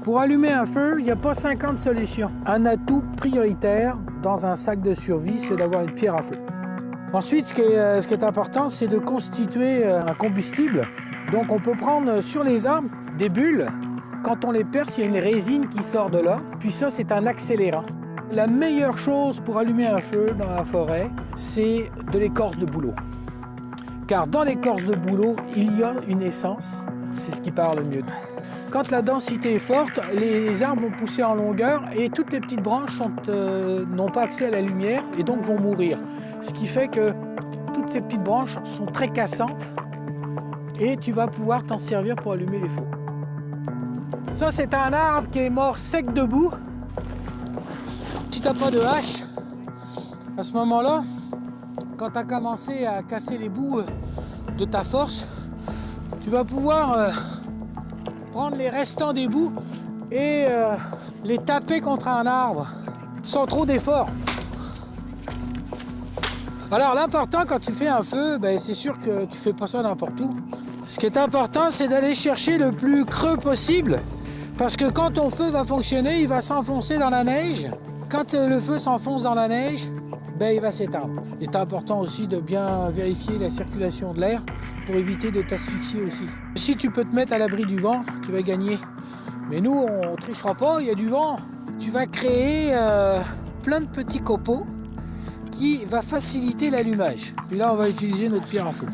Pour allumer un feu, il n'y a pas 50 solutions. Un atout prioritaire dans un sac de survie, c'est d'avoir une pierre à feu. Ensuite, ce qui est important, c'est de constituer un combustible. Donc on peut prendre sur les arbres des bulles. Quand on les perce, il y a une résine qui sort de là. Puis ça, c'est un accélérant. La meilleure chose pour allumer un feu dans la forêt, c'est de l'écorce de bouleau. Car dans l'écorce de bouleau, il y a une essence. C'est ce qui part le mieux. Quand la densité est forte, les arbres vont pousser en longueur et toutes les petites branches n'ont pas accès à la lumière et donc vont mourir. Ce qui fait que toutes ces petites branches sont très cassantes et tu vas pouvoir t'en servir pour allumer les feux. Ça, c'est un arbre qui est mort sec debout. Si tu n'as pas de hache, à ce moment-là, quand tu as commencé à casser les bouts de ta force, tu vas pouvoir prendre les restants des bouts et les taper contre un arbre sans trop d'effort. Alors l'important quand tu fais un feu, c'est sûr que tu fais pas ça n'importe où. Ce qui est important, c'est d'aller chercher le plus creux possible. Parce que quand ton feu va fonctionner, il va s'enfoncer dans la neige. Quand le feu s'enfonce dans la neige, il va s'éteindre. Il est important aussi de bien vérifier la circulation de l'air pour éviter de t'asphyxier aussi. Si tu peux te mettre à l'abri du vent, tu vas gagner. Mais nous, on ne trichera pas, il y a du vent. Tu vas créer plein de petits copeaux qui va faciliter l'allumage. Puis là, on va utiliser notre pierre à feu.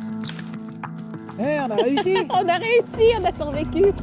On a réussi! On a réussi, on a survécu!